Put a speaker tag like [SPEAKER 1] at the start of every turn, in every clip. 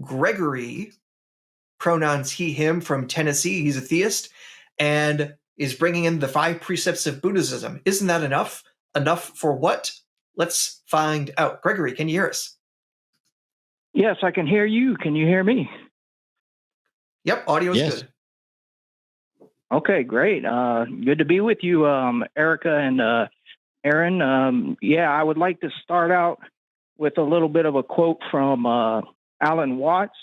[SPEAKER 1] Gregory, pronouns he, him, from Tennessee. He's a theist and is bringing in the 5 precepts of Buddhism. Isn't that enough? Enough for what? Let's find out. Gregory, can you hear us?
[SPEAKER 2] Yes, I can hear you. Can you hear me?
[SPEAKER 1] Yep, audio is good.
[SPEAKER 2] Okay, great. Good to be with you, Erica and Aaron. I would like to start out with a little bit of a quote from Alan Watts,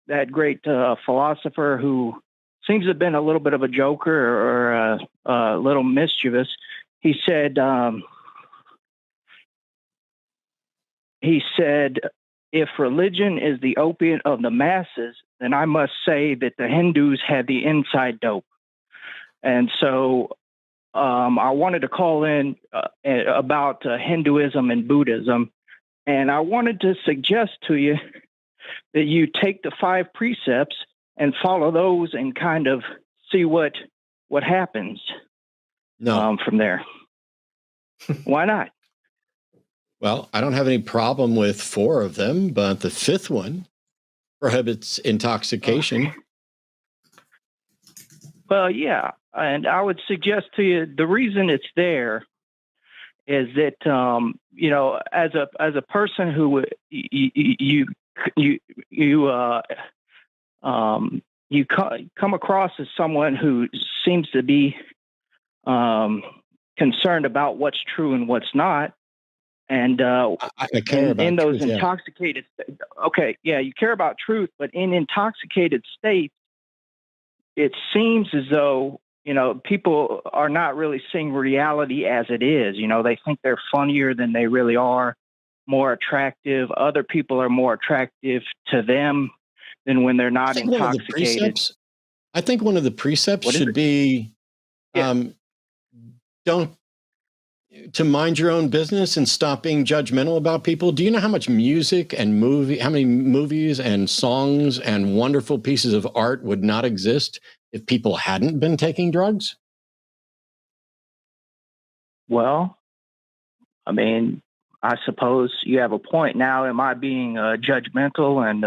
[SPEAKER 2] that great philosopher who seems to have been a little bit of a joker or a little mischievous. He said, if religion is the opiate of the masses, then I must say that the Hindus had the inside dope. And so I wanted to call in about Hinduism and Buddhism. And I wanted to suggest to you that you take the 5 precepts and follow those and kind of see what happens from there. Why not?
[SPEAKER 3] Well, I don't have any problem with 4 of them, but the 5th one prohibits intoxication.
[SPEAKER 2] Okay. Well, yeah. And I would suggest to you the reason it's there is that as a person who you come across as someone who seems to be concerned about what's true and what's not, and
[SPEAKER 3] I care about
[SPEAKER 2] in those
[SPEAKER 3] truth,
[SPEAKER 2] intoxicated. Okay, yeah, you care about truth, but in intoxicated states, it seems as though people are not really seeing reality as it is. They think they're funnier than they really are, more attractive. Other people are more attractive to them than when they're not intoxicated.
[SPEAKER 3] I think one of the precepts should be to mind your own business and stop being judgmental about people. Do you know how much music and how many movies and songs and wonderful pieces of art would not exist if people hadn't been taking drugs?
[SPEAKER 2] Well, I mean, I suppose you have a point. Now, am I being judgmental and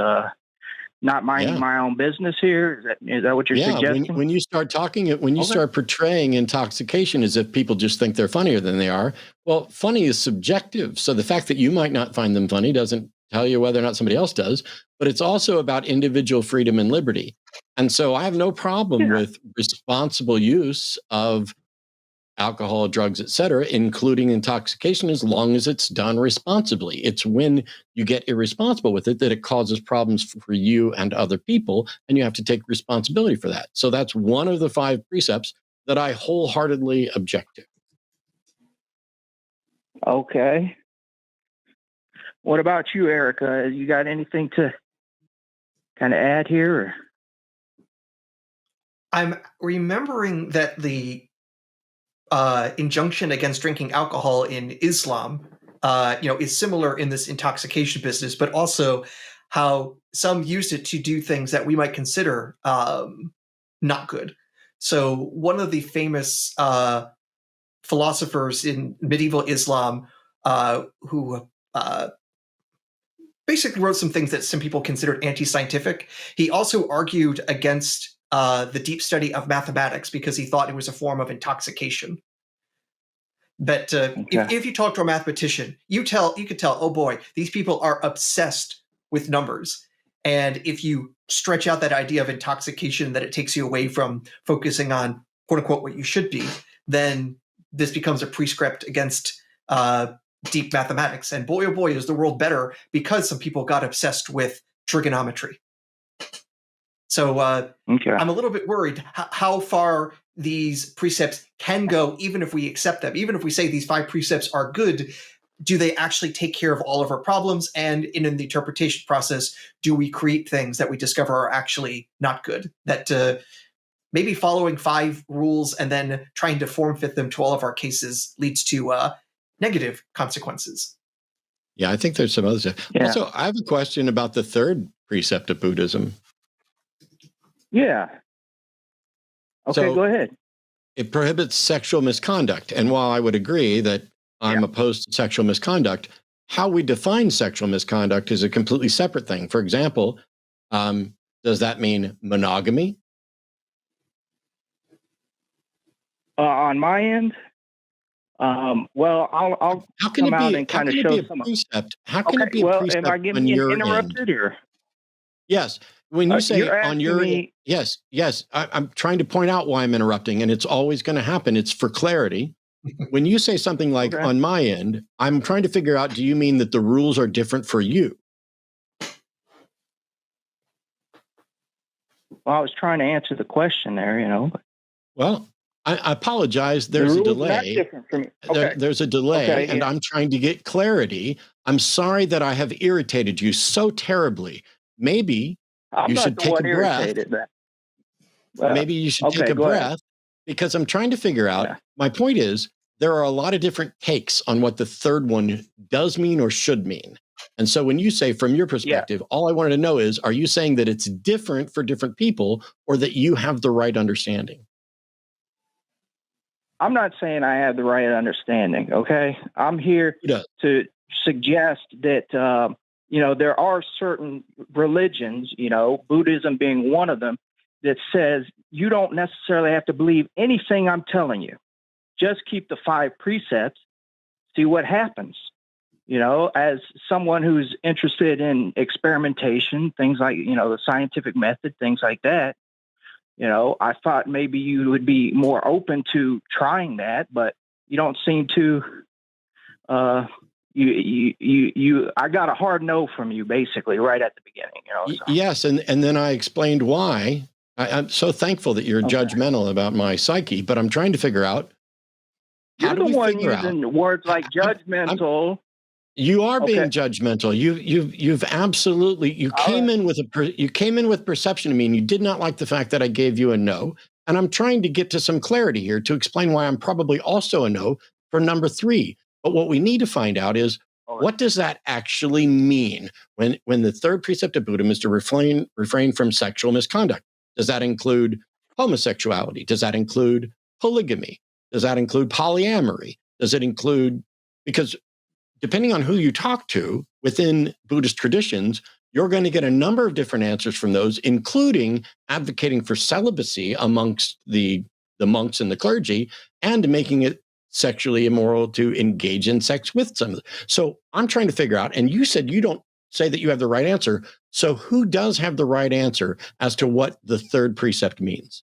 [SPEAKER 2] not minding my own business here? Is that what you're suggesting?
[SPEAKER 3] When you start start portraying intoxication as if people just think they're funnier than they are, well, funny is subjective. So the fact that you might not find them funny doesn't tell you whether or not somebody else does, but it's also about individual freedom and liberty. And so I have no problem with responsible use of alcohol, drugs, etc., including intoxication, as long as it's done responsibly. It's when you get irresponsible with it that it causes problems for you and other people, and you have to take responsibility for that. So that's one of the 5 precepts that I wholeheartedly object to.
[SPEAKER 2] Okay. What about you, Erica? You got anything to kind of add here? Or?
[SPEAKER 1] I'm remembering that the injunction against drinking alcohol in Islam, is similar in this intoxication business, but also how some used it to do things that we might consider not good. So one of the famous philosophers in medieval Islam who basically wrote some things that some people considered anti-scientific. He also argued against the deep study of mathematics because he thought it was a form of intoxication. But if you talk to a mathematician, you could tell, oh boy, these people are obsessed with numbers. And if you stretch out that idea of intoxication, that it takes you away from focusing on quote unquote what you should be, then this becomes a prescript against deep mathematics. And boy, oh boy, is the world better because some people got obsessed with trigonometry. So I'm a little bit worried how far these precepts can go, even if we accept them. Even if we say these 5 precepts are good, do they actually take care of all of our problems? And in the interpretation process, do we create things that we discover are actually not good? That maybe following 5 rules and then trying to form fit them to all of our cases leads to negative consequences.
[SPEAKER 3] Yeah, I think there's some other stuff. Yeah. Also, I have a question about the 3rd precept of Buddhism.
[SPEAKER 2] Yeah. Okay, go ahead.
[SPEAKER 3] It prohibits sexual misconduct. And while I would agree that I'm opposed to sexual misconduct, how we define sexual misconduct is a completely separate thing. For example, Does that mean monogamy?
[SPEAKER 2] On my end, well, I'll
[SPEAKER 3] How can
[SPEAKER 2] come
[SPEAKER 3] it
[SPEAKER 2] out
[SPEAKER 3] be?
[SPEAKER 2] and
[SPEAKER 3] How
[SPEAKER 2] kind of
[SPEAKER 3] can it
[SPEAKER 2] show
[SPEAKER 3] be a
[SPEAKER 2] some.
[SPEAKER 3] precept? How can it
[SPEAKER 2] Okay,
[SPEAKER 3] be a
[SPEAKER 2] well, am I
[SPEAKER 3] precept
[SPEAKER 2] getting
[SPEAKER 3] on
[SPEAKER 2] being
[SPEAKER 3] your end?
[SPEAKER 2] interrupted here?
[SPEAKER 3] Yes. When you say
[SPEAKER 2] You're
[SPEAKER 3] on
[SPEAKER 2] asking
[SPEAKER 3] your
[SPEAKER 2] me.
[SPEAKER 3] yes, yes, I'm trying to point out why I'm interrupting, and it's always going to happen. It's for clarity. When you say something like
[SPEAKER 2] Okay.
[SPEAKER 3] on my end, I'm trying to figure out, do you mean that the rules are different for you?
[SPEAKER 2] Well, I was trying to answer the question there,
[SPEAKER 3] Well, I apologize. There's
[SPEAKER 2] the
[SPEAKER 3] a
[SPEAKER 2] rules are not
[SPEAKER 3] delay.
[SPEAKER 2] different for me. Okay.
[SPEAKER 3] There's a delay,
[SPEAKER 2] Okay,
[SPEAKER 3] and
[SPEAKER 2] yeah.
[SPEAKER 3] I'm trying to get clarity. I'm sorry that I have irritated you so terribly. Maybe
[SPEAKER 2] I'm
[SPEAKER 3] you
[SPEAKER 2] not
[SPEAKER 3] should
[SPEAKER 2] the
[SPEAKER 3] take
[SPEAKER 2] one
[SPEAKER 3] a breath.
[SPEAKER 2] irritated.
[SPEAKER 3] Maybe you should
[SPEAKER 2] Okay,
[SPEAKER 3] take a
[SPEAKER 2] go ahead.
[SPEAKER 3] breath, because I'm trying to figure out.
[SPEAKER 2] Yeah.
[SPEAKER 3] My point is, there are a lot of different takes on what the third one does mean or should mean. And so when you say from your perspective, all I wanted to know is, are you saying that it's different for different people, or that you have the right understanding?
[SPEAKER 2] I'm not saying I have the right understanding, okay? I'm here to suggest that, there are certain religions, Buddhism being one of them, that says you don't necessarily have to believe anything I'm telling you. Just keep the 5 precepts, see what happens. As someone who's interested in experimentation, things like, the scientific method, things like that, I thought maybe you would be more open to trying that, but you don't seem to. I got a hard no from you basically right at the beginning. So.
[SPEAKER 3] Yes, and then I explained why. I'm so thankful that you're judgmental about my psyche, but I'm trying to figure out.
[SPEAKER 2] You're the one using words like judgmental.
[SPEAKER 3] You are being judgmental. You've absolutely came in with perception to me, and you did not like the fact that I gave you a no. And I'm trying to get to some clarity here to explain why I'm probably also a no for number 3. But what we need to find out is, what does that actually mean when the third precept of Buddhism is to refrain from sexual misconduct? Does that include homosexuality? Does that include polygamy? Does that include polyamory? Does it include, because depending on who you talk to within Buddhist traditions, you're going to get a number of different answers from those, including advocating for celibacy amongst the monks and the clergy, and making it sexually immoral to engage in sex with some of them. So I'm trying to figure out, and you said you don't say that you have the right answer. So who does have the right answer as to what the third precept means?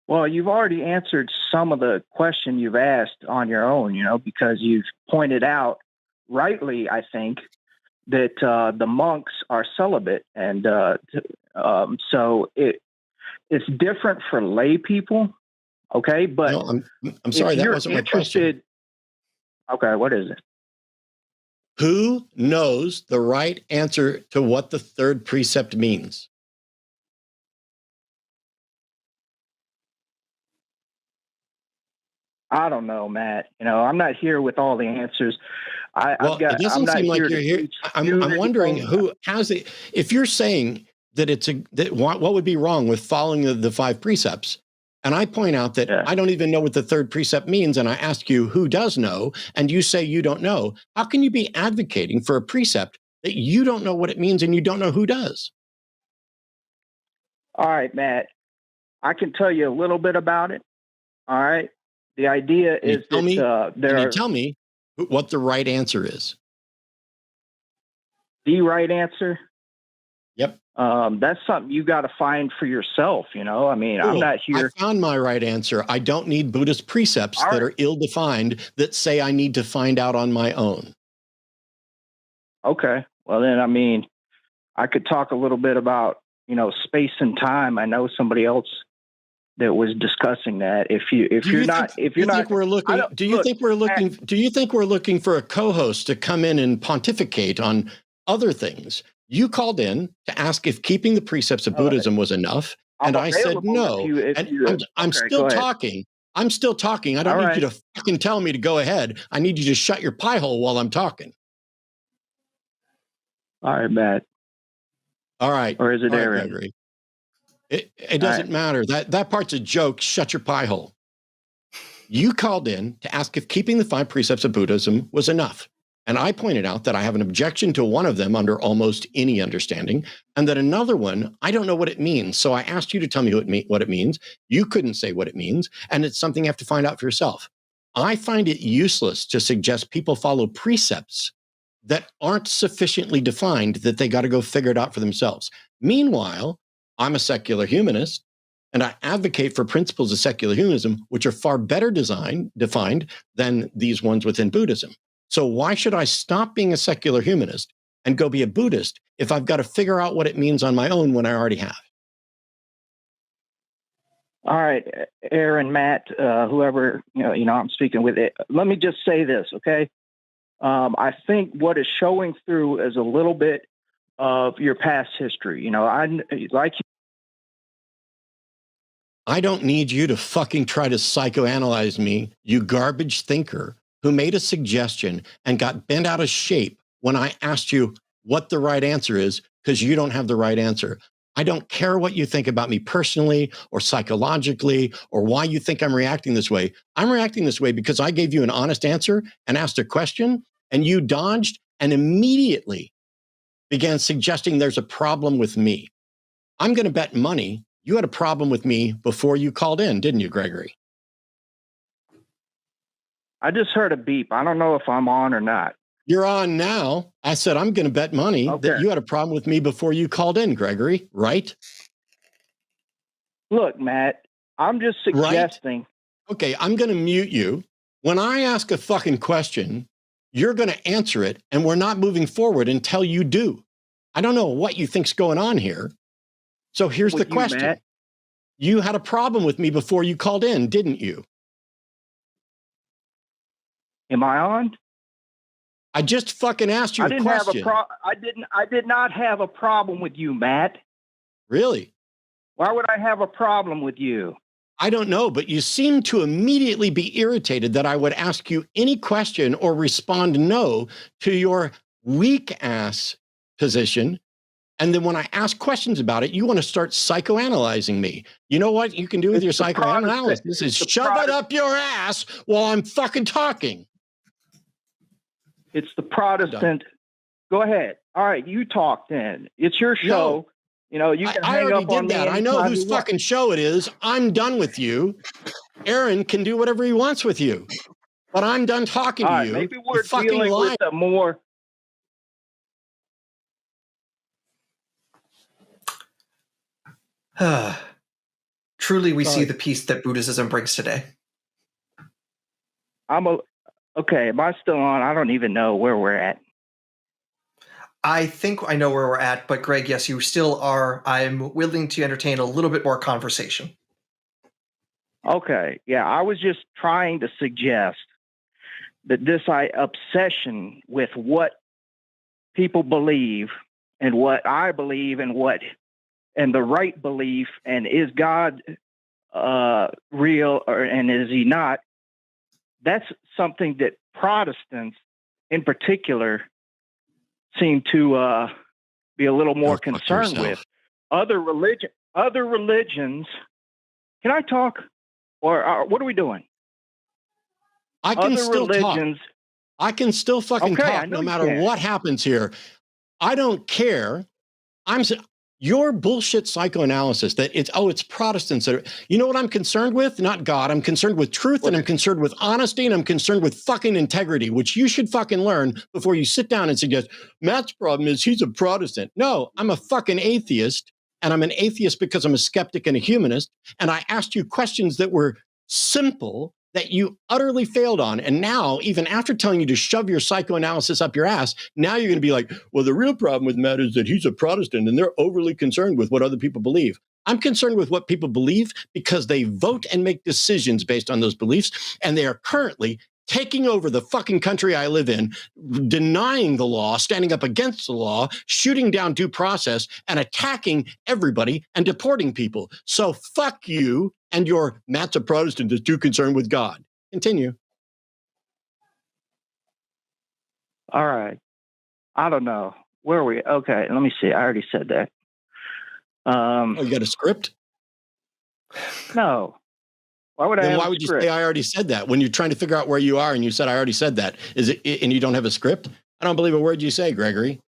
[SPEAKER 2] Well, you've already answered some of the question you've asked on your own, because you've pointed out rightly, I think, that the monks are celibate. And so it's different for lay people. Okay. But
[SPEAKER 3] no, I'm sorry, that wasn't my question.
[SPEAKER 2] Okay. What is it?
[SPEAKER 3] Who knows the right answer to what the third precept means?
[SPEAKER 2] I don't know, Matt. I'm not here with all the answers.
[SPEAKER 3] It doesn't seem like you're here. I'm wondering who has it. If you're saying that what would be wrong with following the 5 precepts, and I point out that I don't even know what the third precept means, and I ask you who does know, and you say you don't know, how can you be advocating for a precept that you don't know what it means and you don't know who does?
[SPEAKER 2] All right, Matt. I can tell you a little bit about it. All right. The idea is that
[SPEAKER 3] can you tell me what the right answer is?
[SPEAKER 2] The right answer?
[SPEAKER 3] Yep.
[SPEAKER 2] That's something you got to find for yourself. I mean,
[SPEAKER 3] cool.
[SPEAKER 2] I'm not here.
[SPEAKER 3] I found my right answer. I don't need Buddhist precepts that are ill-defined that say I need to find out on my own.
[SPEAKER 2] Okay. Well, then, I mean, I could talk a little bit about, space and time. I know somebody else that was discussing that. Do you think we're looking for a co-host to come in and pontificate on other things? You called in to ask if keeping the precepts of Buddhism was enough, and I said no. I'm still talking. I'm still talking. I don't need you to fucking tell me to go ahead. I need you to shut your pie hole while I'm talking. All right, Matt.
[SPEAKER 3] All right.
[SPEAKER 2] Or is it Aaron?
[SPEAKER 3] Gregory. It doesn't matter. That part's a joke. Shut your pie hole. You called in to ask if keeping the 5 precepts of Buddhism was enough. And I pointed out that I have an objection to one of them under almost any understanding, and that another one, I don't know what it means. So I asked you to tell me what it means. You couldn't say what it means, and it's something you have to find out for yourself. I find it useless to suggest people follow precepts that aren't sufficiently defined that they got to go figure it out for themselves. Meanwhile, I'm a secular humanist, and I advocate for principles of secular humanism, which are far better defined than these ones within Buddhism. So why should I stop being a secular humanist and go be a Buddhist if I've got to figure out what it means on my own when I already have?
[SPEAKER 2] All right, Aaron, Matt, whoever I'm speaking with. Let me just say this, okay? I think what is showing through is a little bit of your past history.
[SPEAKER 3] I don't need you to fucking try to psychoanalyze me, you garbage thinker who made a suggestion and got bent out of shape when I asked you what the right answer is, because you don't have the right answer. I don't care what you think about me personally or psychologically or why you think I'm reacting this way. I'm reacting this way because I gave you an honest answer and asked a question, and you dodged and immediately began suggesting there's a problem with me. I'm going to bet money you had a problem with me before you called in, didn't you, Gregory?
[SPEAKER 2] I just heard a beep. I don't know if I'm on or not.
[SPEAKER 3] You're on now. I said I'm going to bet money that you had a problem with me before you called in, Gregory, right?
[SPEAKER 2] Look, Matt, I'm just suggesting.
[SPEAKER 3] Right? Okay, I'm going to mute you. When I ask a fucking question, you're going to answer it, and we're not moving forward until you do. I don't know what you think's going on here. So here's the question. Matt? You had a problem with me before you called in, didn't you?
[SPEAKER 2] Am I on?
[SPEAKER 3] I just fucking asked you a question.
[SPEAKER 2] I did not have a problem with you, Matt.
[SPEAKER 3] Really?
[SPEAKER 2] Why would I have a problem with you?
[SPEAKER 3] I don't know, but you seem to immediately be irritated that I would ask you any question or respond no to your weak ass position. And then when I ask questions about it, you want to start psychoanalyzing me. You know what you can do with your psychoanalysis is shove it up your ass while I'm fucking talking.
[SPEAKER 2] It's the Protestant. Go ahead. All right, you talk then. It's your show.
[SPEAKER 3] No,
[SPEAKER 2] you can
[SPEAKER 3] I
[SPEAKER 2] hang
[SPEAKER 3] already
[SPEAKER 2] up on
[SPEAKER 3] did that.
[SPEAKER 2] me.
[SPEAKER 3] I know whose fucking show it is. I'm done with you. Aaron can do whatever he wants with you. But I'm done talking to you.
[SPEAKER 2] Maybe we're dealing with a more...
[SPEAKER 1] Truly, we see the peace that Buddhism brings today.
[SPEAKER 2] Okay, am I still on? I don't even know where we're at.
[SPEAKER 1] I think I know where we're at, but Greg, yes, you still are. I'm willing to entertain a little bit more conversation.
[SPEAKER 2] Okay, yeah, I was just trying to suggest that this obsession with what people believe and what I believe and the right belief, and is God real and is he not? That's something that Protestants in particular seem to be a little more concerned with. Other religions. Can I talk? Or what are we doing?
[SPEAKER 3] I can still talk. I can still fucking talk no matter what happens here. I don't care. Your bullshit psychoanalysis that it's Protestants that are, you know what I'm concerned with? Not God. I'm concerned with truth, and I'm concerned with honesty, and I'm concerned with fucking integrity, which you should fucking learn before you sit down and suggest Matt's problem is he's a Protestant. No, I'm a fucking atheist, and I'm an atheist because I'm a skeptic and a humanist, and I asked you questions that were simple that you utterly failed on. And now, even after telling you to shove your psychoanalysis up your ass, now you're going to be like, well, the real problem with Matt is that he's a Protestant and they're overly concerned with what other people believe. I'm concerned with what people believe because they vote and make decisions based on those beliefs. And they are currently taking over the fucking country I live in, denying the law, standing up against the law, shooting down due process, and attacking everybody and deporting people. So fuck you and your Matt's a Protestant is too concerned with God. Continue.
[SPEAKER 2] All right. I don't know. Where are we? Okay, let me see. I already said that.
[SPEAKER 3] You got a script?
[SPEAKER 2] No. Why would I?
[SPEAKER 3] Then why would you say I already said that when you're trying to figure out where you are and you said I already said that? Is it and you don't have a script? I don't believe a word you say, Gregory.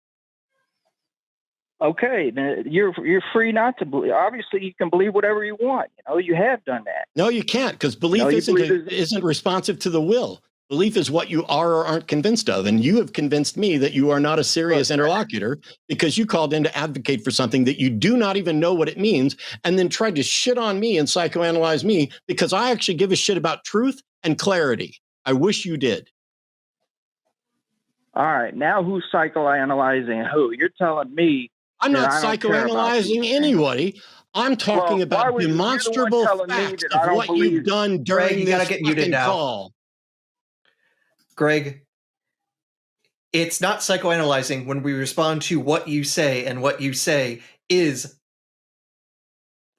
[SPEAKER 2] Okay, then you're free not to believe. Obviously, you can believe whatever you want. You have done that.
[SPEAKER 3] No, you can't, because belief isn't responsive to the will. Belief is what you are or aren't convinced of. And you have convinced me that you are not a serious interlocutor because you called in to advocate for something that you do not even know what it means, and then tried to shit on me and psychoanalyze me because I actually give a shit about truth and clarity. I wish you did.
[SPEAKER 2] All right. Now who's psychoanalyzing who? You're telling me.
[SPEAKER 3] I'm not psychoanalyzing anybody. I'm talking about demonstrable facts of what you've done during this fucking call.
[SPEAKER 1] Greg, it's not psychoanalyzing when we respond to what you say, and what you say is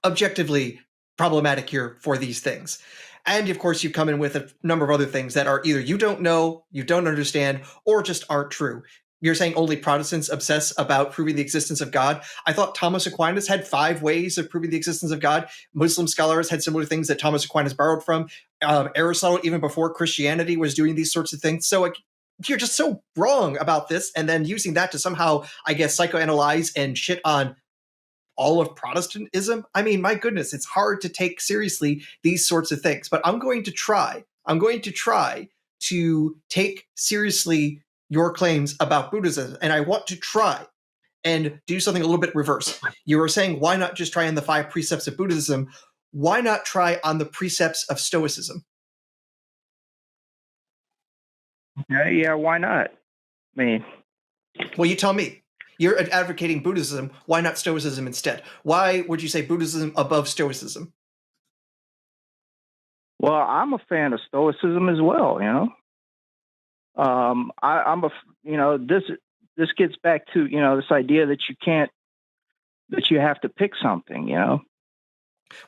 [SPEAKER 1] objectively problematic here for these things. And of course, you come in with a number of other things that are either you don't know, you don't understand, or just aren't true. You're saying only Protestants obsess about proving the existence of God. I thought Thomas Aquinas had 5 ways of proving the existence of God. Muslim scholars had similar things that Thomas Aquinas borrowed from. Aristotle, even before Christianity, was doing these sorts of things. So you're just so wrong about this, and then using that to somehow, I guess, psychoanalyze and shit on all of Protestantism. I mean, my goodness, it's hard to take seriously these sorts of things. But I'm going to try to take seriously your claims about Buddhism, and I want to try and do something a little bit reverse. You were saying, why not just try on the 5 precepts of Buddhism? Why not try on the precepts of Stoicism?
[SPEAKER 2] Yeah, why not? I mean,
[SPEAKER 1] well, you tell me. You're advocating Buddhism. Why not Stoicism instead? Why would you say Buddhism above Stoicism?
[SPEAKER 2] Well, I'm a fan of Stoicism as well, this gets back to, this idea that you have to pick something,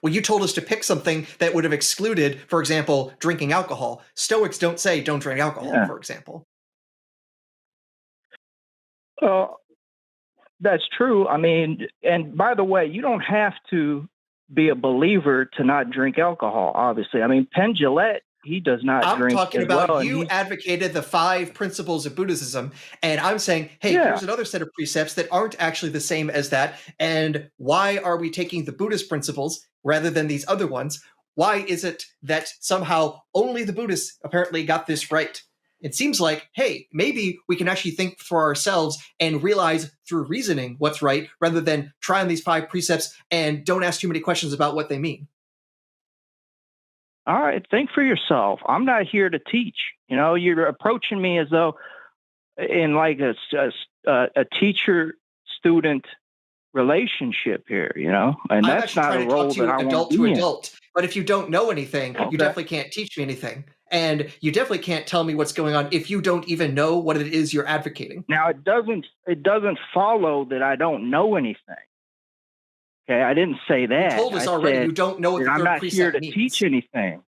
[SPEAKER 1] Well, you told us to pick something that would have excluded, for example, drinking alcohol. Stoics don't say don't drink alcohol, for example.
[SPEAKER 2] Well, that's true. I mean, and by the way, you don't have to be a believer to not drink alcohol, obviously. I mean, Penn Jillette, he does not drink.
[SPEAKER 1] I'm talking about you advocated the 5 principles of Buddhism, and I'm saying, hey, here's another set of precepts that aren't actually the same as that, and why are we taking the Buddhist principles rather than these other ones? Why is it that somehow only the Buddhists apparently got this right? It seems like, hey, maybe we can actually think for ourselves and realize through reasoning what's right, rather than try on these 5 precepts and don't ask too many questions about what they mean.
[SPEAKER 2] All right, think for yourself. I'm not here to teach. You're approaching me as though in like a teacher-student relationship here, and that's not a role that I want
[SPEAKER 1] adult to adult. But if you don't know anything, you definitely can't teach me anything. And you definitely can't tell me what's going on if you don't even know what it is you're advocating.
[SPEAKER 2] Now, it doesn't follow that I don't know anything. Okay, I didn't say that.
[SPEAKER 1] You told us already you don't know what the 3rd precept means.
[SPEAKER 2] I'm not here to teach anything.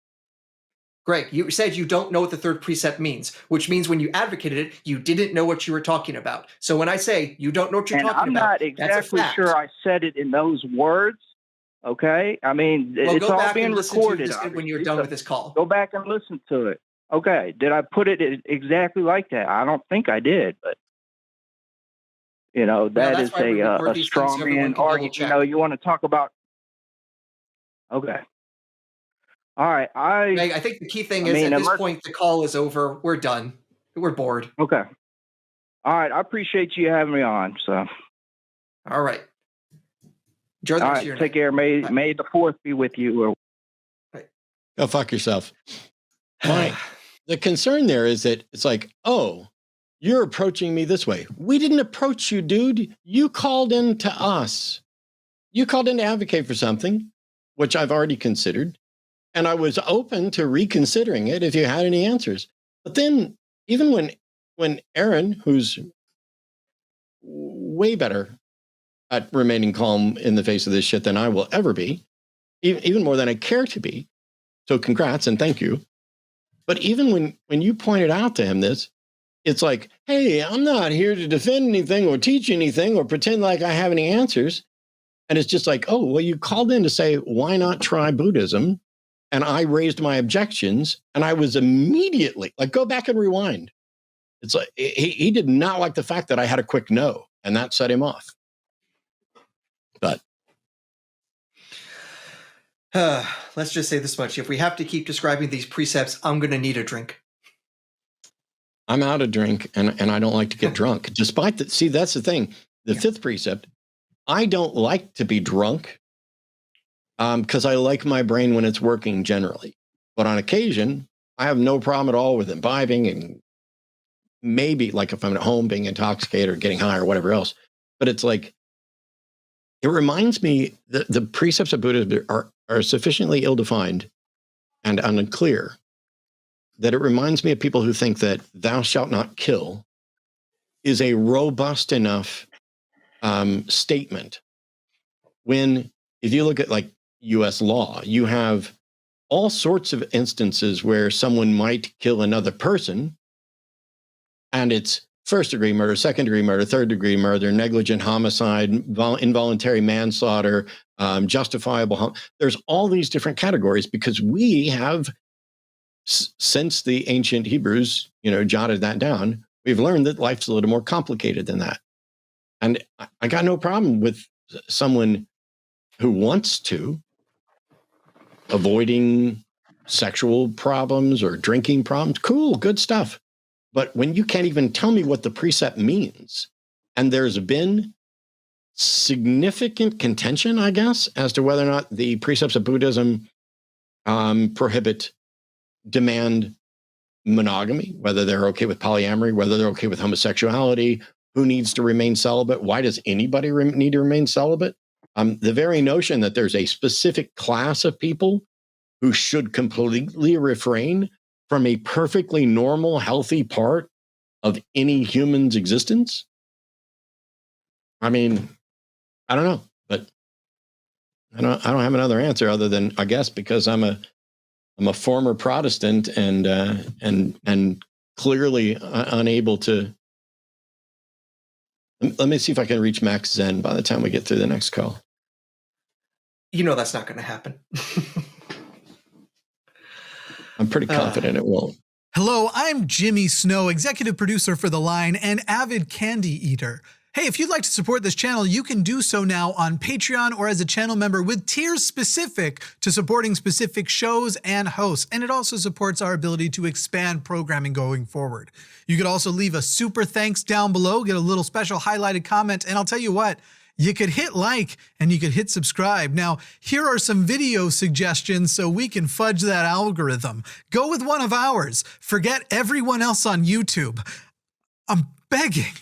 [SPEAKER 1] Greg, you said you don't know what the 3rd precept means, which means when you advocated it, you didn't know what you were talking about. So when I say you don't know what you're talking about,
[SPEAKER 2] I'm not exactly sure I said it in those words. Okay, I mean, it's all being recorded.
[SPEAKER 1] When you're done with this call,
[SPEAKER 2] go back and listen to it. Okay, did I put it exactly like that? I don't think I did, but that is a strong man argument. You want to talk about? Okay. All right.
[SPEAKER 1] I think the key thing is at this point the call is over. We're done. We're bored.
[SPEAKER 2] Okay. All right. I appreciate you having me on. So.
[SPEAKER 1] All right. Enjoy the rest of your
[SPEAKER 2] take care. May the 4th be with you.
[SPEAKER 3] Go fuck yourself. The concern there is that it's like, oh, you're approaching me this way. We didn't approach you, dude. You called in to us. You called in to advocate for something, which I've already considered. And I was open to reconsidering it if you had any answers. But then even when Aaron, who's way better at remaining calm in the face of this shit than I will ever be, even more than I care to be. So congrats and thank you. But even when you pointed out to him this, it's like, hey, I'm not here to defend anything or teach anything or pretend like I have any answers. And it's just like, oh, well, you called in to say, why not try Buddhism? And I raised my objections, and I was immediately like, go back and rewind. It's like he did not like the fact that I had a quick no, and that set him off. But
[SPEAKER 1] let's just say this much. If we have to keep describing these precepts, I'm going to need a drink.
[SPEAKER 3] I'm out of drink, and I don't like to get drunk. Despite that, see, that's the thing. The fifth precept, I don't like to be drunk because I like my brain when it's working generally. But on occasion, I have no problem at all with imbibing and maybe like if I'm at home being intoxicated or getting high or whatever else. But it's like, it reminds me that the precepts of Buddhism are sufficiently ill-defined and unclear that it reminds me of people who think that thou shalt not kill is a robust enough statement. When, if you look at like US law, you have all sorts of instances where someone might kill another person, and it's first-degree murder, second-degree murder, third-degree murder, negligent homicide, involuntary manslaughter, justifiable harm. There's all these different categories because we have, since the ancient Hebrews, jotted that down, we've learned that life's a little more complicated than that. And I got no problem with someone who wants to, avoiding sexual problems or drinking problems. Cool, good stuff. But when you can't even tell me what the precept means, and there's been significant contention, I guess, as to whether or not the precepts of Buddhism demand monogamy, whether they're okay with polyamory, whether they're okay with homosexuality, who needs to remain celibate, why does anybody need to remain celibate? The very notion that there's a specific class of people who should completely refrain from a perfectly normal, healthy part of any human's existence? I mean, I don't know, but I don't have another answer other than, I guess, because I'm a former Protestant and clearly unable to. Let me see if I can reach Max Zen by the time we get through the next call.
[SPEAKER 1] That's not going to happen.
[SPEAKER 3] I'm pretty confident it won't.
[SPEAKER 4] Hello, I'm Jimmy Snow, executive producer for The Line and avid candy eater. Hey, if you'd like to support this channel, you can do so now on Patreon or as a channel member with tiers specific to supporting specific shows and hosts. And it also supports our ability to expand programming going forward. You could also leave a super thanks down below, get a little special highlighted comment, and I'll tell you what, you could hit like and you could hit subscribe. Now, here are some video suggestions so we can fudge that algorithm. Go with one of ours. Forget everyone else on YouTube. I'm begging.